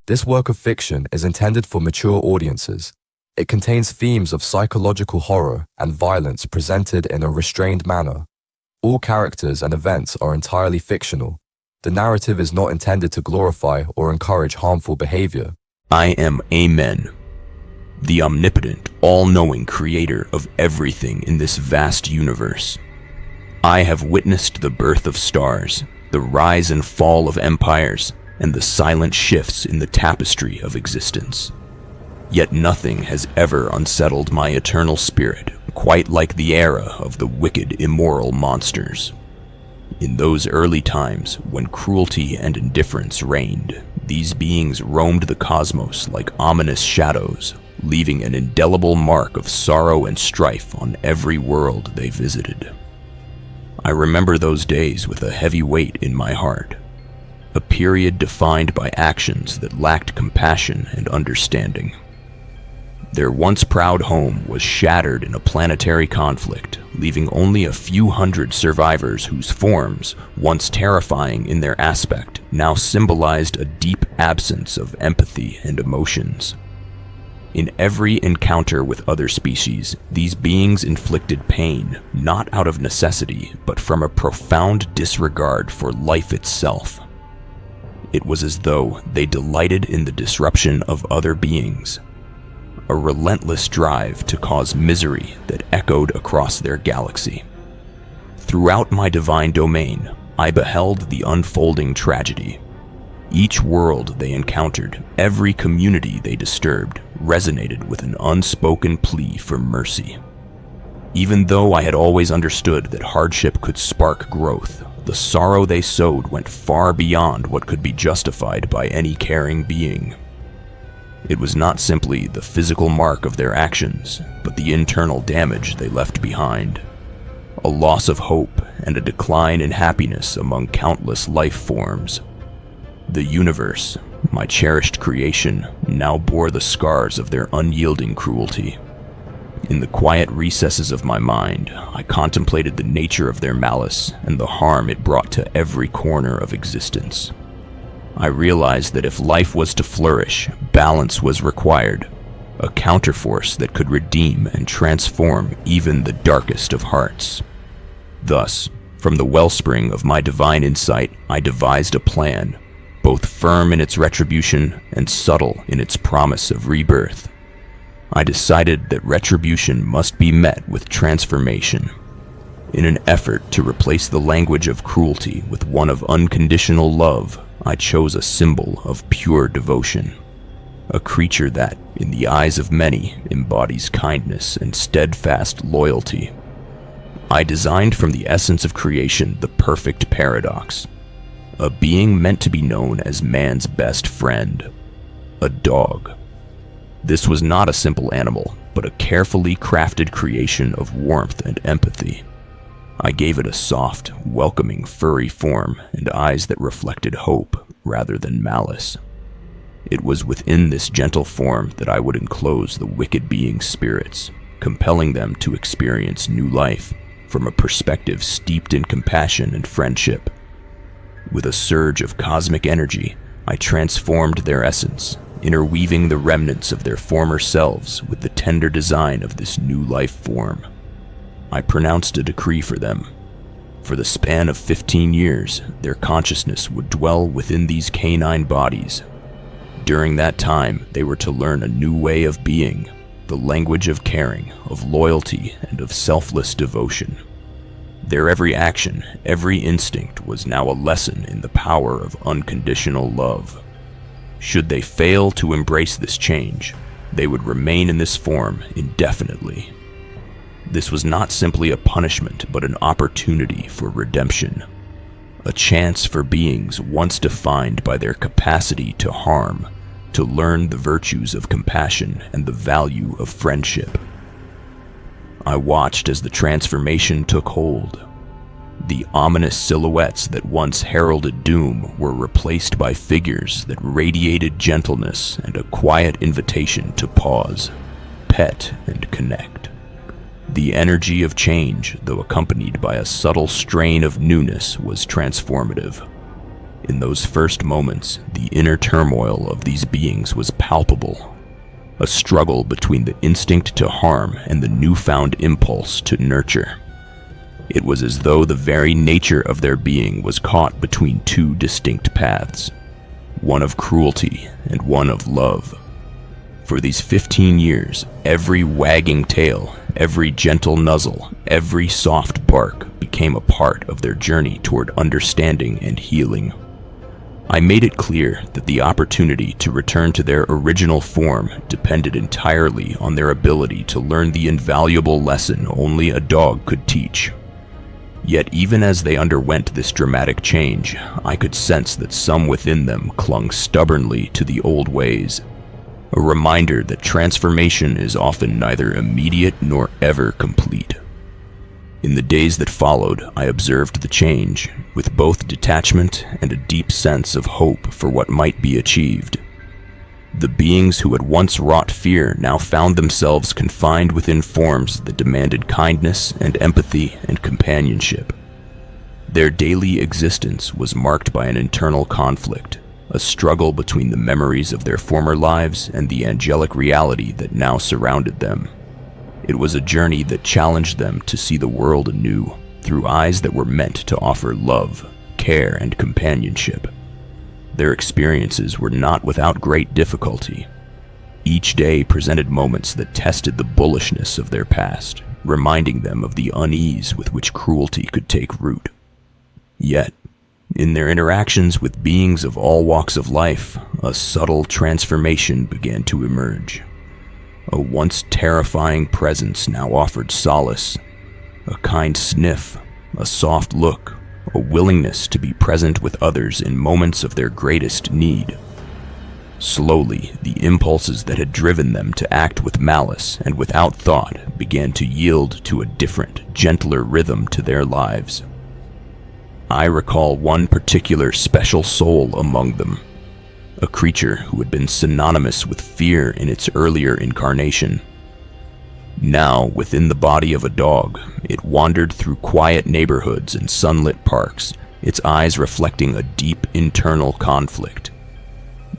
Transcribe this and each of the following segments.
This work of fiction is intended for mature audiences. It contains themes of psychological horror and violence presented in a restrained manner. All characters and events are entirely fictional. The narrative is not intended to glorify or encourage harmful behavior. I am Amen, the omnipotent, all-knowing creator of everything in this vast universe. I have witnessed the birth of stars, the rise and fall of empires, and the silent shifts in the tapestry of existence. Yet nothing has ever unsettled my eternal spirit, quite like the era of the wicked, immoral monsters. In those early times, when cruelty and indifference reigned, these beings roamed the cosmos like ominous shadows, leaving an indelible mark of sorrow and strife on every world they visited. I remember those days with a heavy weight in my heart, a period defined by actions that lacked compassion and understanding. Their once proud home was shattered in a planetary conflict, leaving only a few hundred survivors whose forms, once terrifying in their aspect, now symbolized a deep absence of empathy and emotions. In every encounter with other species, these beings inflicted pain, not out of necessity, but from a profound disregard for life itself. It was as though they delighted in the disruption of other beings, a relentless drive to cause misery that echoed across their galaxy. Throughout my divine domain, I beheld the unfolding tragedy. Each world they encountered, every community they disturbed, resonated with an unspoken plea for mercy. Even though I had always understood that hardship could spark growth, the sorrow they sowed went far beyond what could be justified by any caring being. It was not simply the physical mark of their actions, but the internal damage they left behind. A loss of hope and a decline in happiness among countless life forms. The universe, my cherished creation, now bore the scars of their unyielding cruelty. In the quiet recesses of my mind, I contemplated the nature of their malice and the harm it brought to every corner of existence. I realized that if life was to flourish, balance was required, a counterforce that could redeem and transform even the darkest of hearts. Thus, from the wellspring of my divine insight, I devised a plan, both firm in its retribution and subtle in its promise of rebirth. I decided that retribution must be met with transformation. In an effort to replace the language of cruelty with one of unconditional love, I chose a symbol of pure devotion. A creature that, in the eyes of many, embodies kindness and steadfast loyalty. I designed from the essence of creation the perfect paradox. A being meant to be known as man's best friend. A dog. This was not a simple animal, but a carefully crafted creation of warmth and empathy. I gave it a soft, welcoming, furry form and eyes that reflected hope rather than malice. It was within this gentle form that I would enclose the wicked being's spirits, compelling them to experience new life from a perspective steeped in compassion and friendship. With a surge of cosmic energy, I transformed their essence, interweaving the remnants of their former selves with the tender design of this new life form. I pronounced a decree for them. For the span of 15 years, their consciousness would dwell within these canine bodies. During that time, they were to learn a new way of being, the language of caring, of loyalty, and of selfless devotion. Their every action, every instinct was now a lesson in the power of unconditional love. Should they fail to embrace this change, they would remain in this form indefinitely. This was not simply a punishment, but an opportunity for redemption. A chance for beings once defined by their capacity to harm, to learn the virtues of compassion and the value of friendship. I watched as the transformation took hold. The ominous silhouettes that once heralded doom were replaced by figures that radiated gentleness and a quiet invitation to pause, pet, and connect. The energy of change, though accompanied by a subtle strain of newness, was transformative. In those first moments, the inner turmoil of these beings was palpable. A struggle between the instinct to harm and the newfound impulse to nurture. It was as though the very nature of their being was caught between two distinct paths, one of cruelty and one of love. For these 15 years, every wagging tail, every gentle nuzzle, every soft bark became a part of their journey toward understanding and healing. I made it clear that the opportunity to return to their original form depended entirely on their ability to learn the invaluable lesson only a dog could teach. Yet even as they underwent this dramatic change, I could sense that some within them clung stubbornly to the old ways. A reminder that transformation is often neither immediate nor ever complete. In the days that followed, I observed the change, with both detachment and a deep sense of hope for what might be achieved. The beings who had once wrought fear now found themselves confined within forms that demanded kindness and empathy and companionship. Their daily existence was marked by an internal conflict, a struggle between the memories of their former lives and the angelic reality that now surrounded them. It was a journey that challenged them to see the world anew, through eyes that were meant to offer love, care, and companionship. Their experiences were not without great difficulty. Each day presented moments that tested the bullishness of their past, reminding them of the unease with which cruelty could take root. Yet, in their interactions with beings of all walks of life, a subtle transformation began to emerge. A once terrifying presence now offered solace, a kind sniff, a soft look, a willingness to be present with others in moments of their greatest need. Slowly, the impulses that had driven them to act with malice and without thought began to yield to a different, gentler rhythm to their lives. I recall one particular special soul among them, a creature who had been synonymous with fear in its earlier incarnation. Now, within the body of a dog, it wandered through quiet neighborhoods and sunlit parks, its eyes reflecting a deep internal conflict.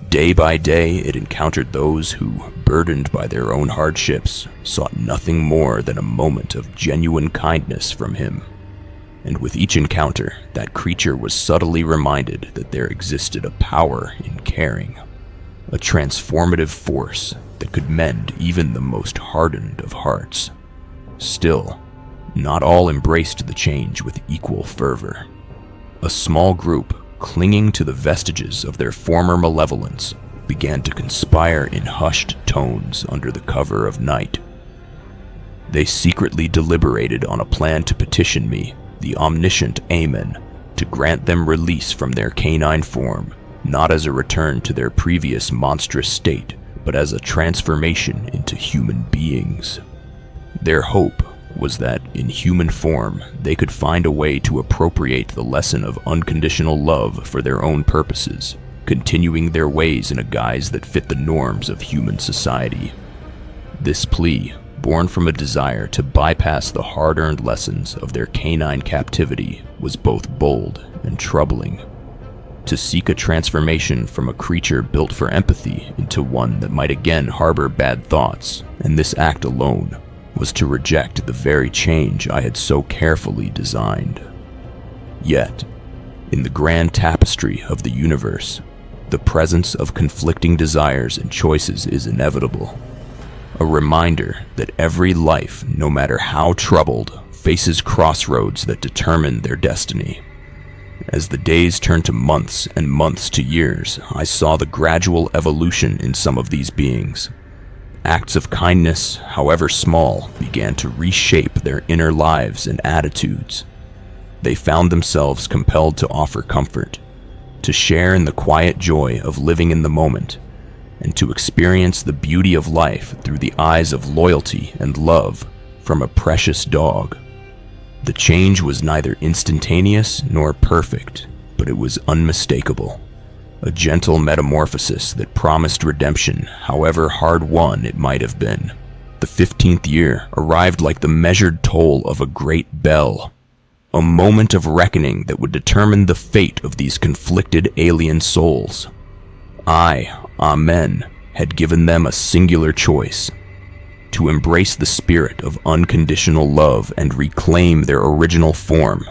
Day by day, it encountered those who, burdened by their own hardships, sought nothing more than a moment of genuine kindness from him. And with each encounter, that creature was subtly reminded that there existed a power in caring, a transformative force that could mend even the most hardened of hearts. Still, not all embraced the change with equal fervor. A small group, clinging to the vestiges of their former malevolence, began to conspire in hushed tones under the cover of night. They secretly deliberated on a plan to petition me, the omniscient Amen, to grant them release from their canine form, not as a return to their previous monstrous state, but as a transformation into human beings. Their hope was that, in human form, they could find a way to appropriate the lesson of unconditional love for their own purposes, continuing their ways in a guise that fit the norms of human society. This plea, born from a desire to bypass the hard-earned lessons of their canine captivity, was both bold and troubling. To seek a transformation from a creature built for empathy into one that might again harbor bad thoughts, and this act alone was to reject the very change I had so carefully designed. Yet, in the grand tapestry of the universe, the presence of conflicting desires and choices is inevitable. A reminder that every life, no matter how troubled, faces crossroads that determine their destiny. As the days turned to months and months to years, I saw the gradual evolution in some of these beings. Acts of kindness, however small, began to reshape their inner lives and attitudes. They found themselves compelled to offer comfort, to share in the quiet joy of living in the moment, and to experience the beauty of life through the eyes of loyalty and love from a precious dog. The change was neither instantaneous nor perfect, but it was unmistakable. A gentle metamorphosis that promised redemption, however hard-won it might have been. The 15th year arrived like the measured toll of a great bell. A moment of reckoning that would determine the fate of these conflicted alien souls. I, Amen, had given them a singular choice: to embrace the spirit of unconditional love and reclaim their original form,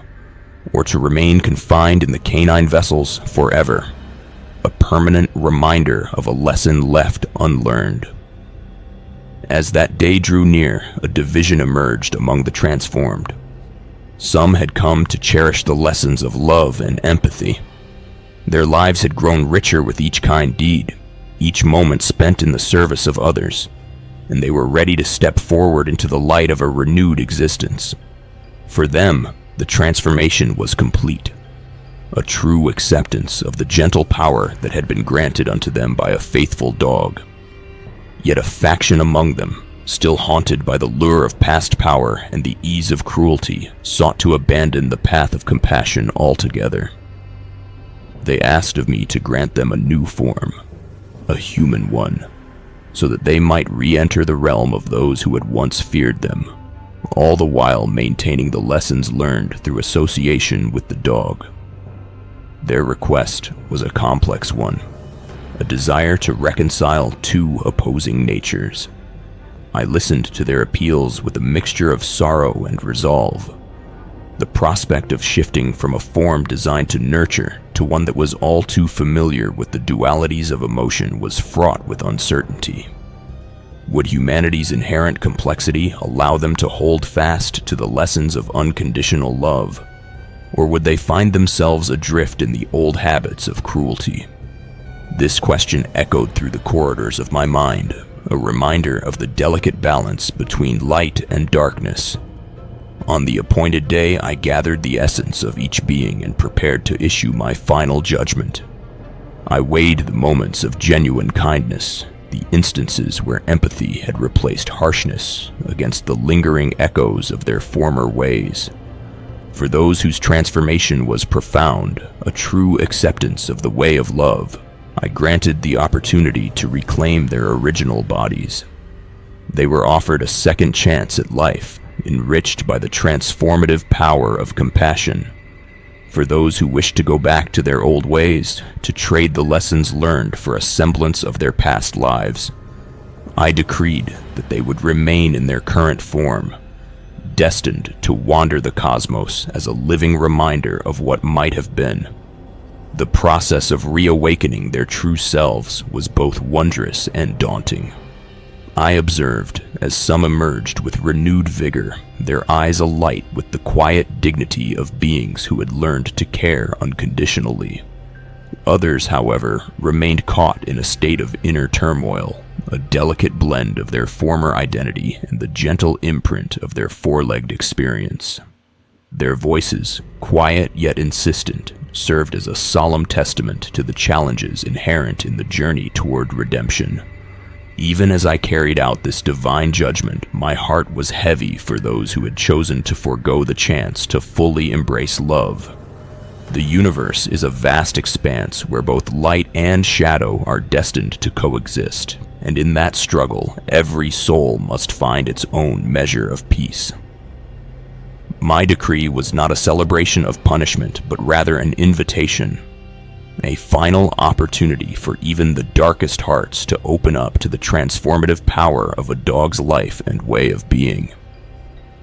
or to remain confined in the canine vessels forever, a permanent reminder of a lesson left unlearned. As that day drew near, a division emerged among the transformed. Some had come to cherish the lessons of love and empathy. Their lives had grown richer with each kind deed, each moment spent in the service of others, and they were ready to step forward into the light of a renewed existence. For them, the transformation was complete, a true acceptance of the gentle power that had been granted unto them by a faithful dog. Yet a faction among them, still haunted by the lure of past power and the ease of cruelty, sought to abandon the path of compassion altogether. They asked of me to grant them a new form, a human one, so that they might re-enter the realm of those who had once feared them, all the while maintaining the lessons learned through association with the dog. Their request was a complex one, a desire to reconcile two opposing natures. I listened to their appeals with a mixture of sorrow and resolve. The prospect of shifting from a form designed to nurture to one that was all too familiar with the dualities of emotion was fraught with uncertainty. Would humanity's inherent complexity allow them to hold fast to the lessons of unconditional love, or would they find themselves adrift in the old habits of cruelty? This question echoed through the corridors of my mind, a reminder of the delicate balance between light and darkness. On the appointed day, I gathered the essence of each being and prepared to issue my final judgment. I weighed the moments of genuine kindness, the instances where empathy had replaced harshness, against the lingering echoes of their former ways. For those whose transformation was profound, a true acceptance of the way of love, I granted the opportunity to reclaim their original bodies. They were offered a second chance at life, enriched by the transformative power of compassion. For those who wished to go back to their old ways, to trade the lessons learned for a semblance of their past lives, I decreed that they would remain in their current form, destined to wander the cosmos as a living reminder of what might have been. The process of reawakening their true selves was both wondrous and daunting. I observed as some emerged with renewed vigor, their eyes alight with the quiet dignity of beings who had learned to care unconditionally. Others, however, remained caught in a state of inner turmoil, a delicate blend of their former identity and the gentle imprint of their four-legged experience. Their voices, quiet yet insistent, served as a solemn testament to the challenges inherent in the journey toward redemption. Even as I carried out this divine judgment, my heart was heavy for those who had chosen to forego the chance to fully embrace love. The universe is a vast expanse where both light and shadow are destined to coexist, and in that struggle, every soul must find its own measure of peace. My decree was not a celebration of punishment, but rather an invitation, a final opportunity for even the darkest hearts to open up to the transformative power of a dog's life and way of being.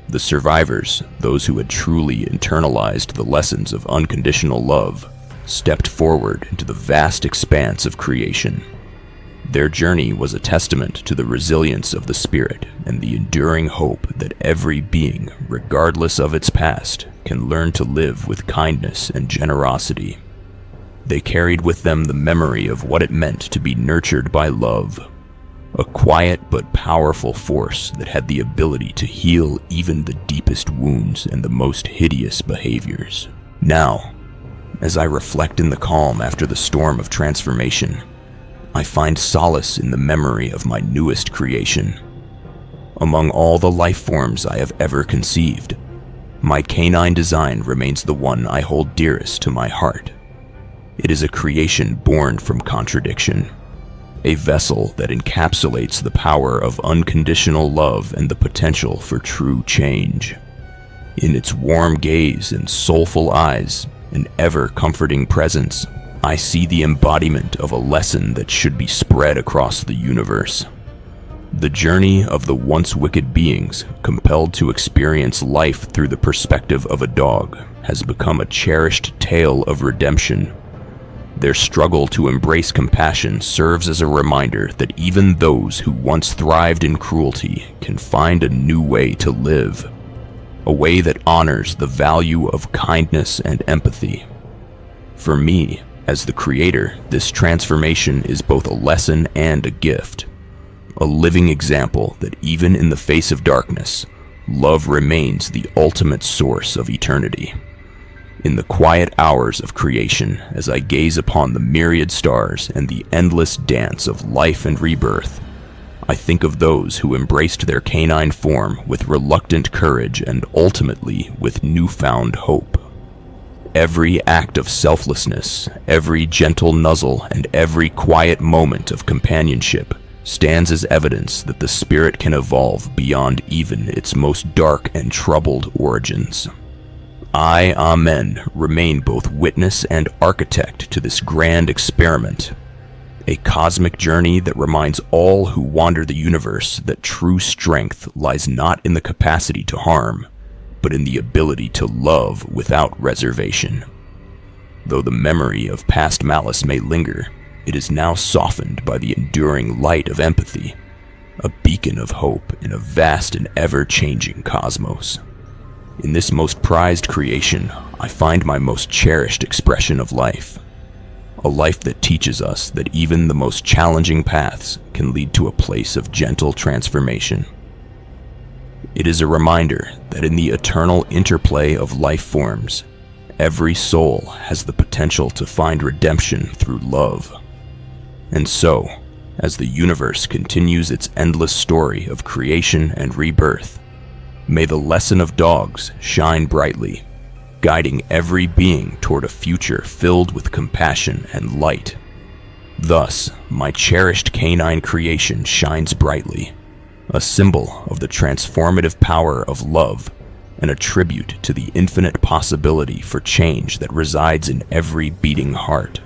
The survivors, those who had truly internalized the lessons of unconditional love, stepped forward into the vast expanse of creation. Their journey was a testament to the resilience of the spirit and the enduring hope that every being, regardless of its past, can learn to live with kindness and generosity. They carried with them the memory of what it meant to be nurtured by love, a quiet but powerful force that had the ability to heal even the deepest wounds and the most hideous behaviors. Now, as I reflect in the calm after the storm of transformation, I find solace in the memory of my newest creation. Among all the life forms I have ever conceived, my canine design remains the one I hold dearest to my heart. It is a creation born from contradiction, a vessel that encapsulates the power of unconditional love and the potential for true change. In its warm gaze and soulful eyes and ever-comforting presence, I see the embodiment of a lesson that should be spread across the universe. The journey of the once wicked beings compelled to experience life through the perspective of a dog has become a cherished tale of redemption. Their struggle to embrace compassion serves as a reminder that even those who once thrived in cruelty can find a new way to live, a way that honors the value of kindness and empathy. For me, as the creator, this transformation is both a lesson and a gift. A living example that even in the face of darkness, love remains the ultimate source of eternity. In the quiet hours of creation, as I gaze upon the myriad stars and the endless dance of life and rebirth, I think of those who embraced their canine form with reluctant courage and ultimately with newfound hope. Every act of selflessness, every gentle nuzzle, and every quiet moment of companionship stands as evidence that the spirit can evolve beyond even its most dark and troubled origins. I, Amen, remain both witness and architect to this grand experiment, a cosmic journey that reminds all who wander the universe that true strength lies not in the capacity to harm, but in the ability to love without reservation. Though the memory of past malice may linger, it is now softened by the enduring light of empathy, a beacon of hope in a vast and ever-changing cosmos. In this most prized creation, I find my most cherished expression of life, a life that teaches us that even the most challenging paths can lead to a place of gentle transformation. It is a reminder that in the eternal interplay of life forms, every soul has the potential to find redemption through love. And so, as the universe continues its endless story of creation and rebirth, may the lesson of dogs shine brightly, guiding every being toward a future filled with compassion and light. Thus, my cherished canine creation shines brightly, a symbol of the transformative power of love and a tribute to the infinite possibility for change that resides in every beating heart.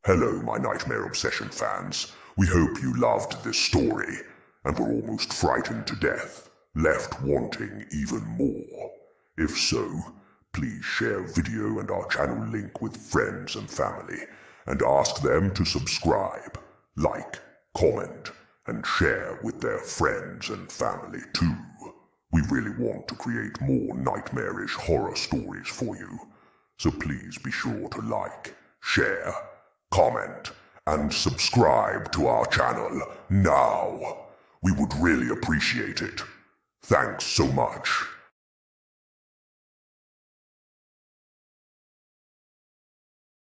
Hello, my Nightmare Obsession fans. We hope you loved this story and were almost frightened to death, left wanting even more. If so, please share video and our channel link with friends and family and ask them to subscribe, like, comment, and share with their friends and family too. We really want to create more nightmarish horror stories for you, so please be sure to like, share, comment, and subscribe to our channel now. We would really appreciate it. Thanks so much.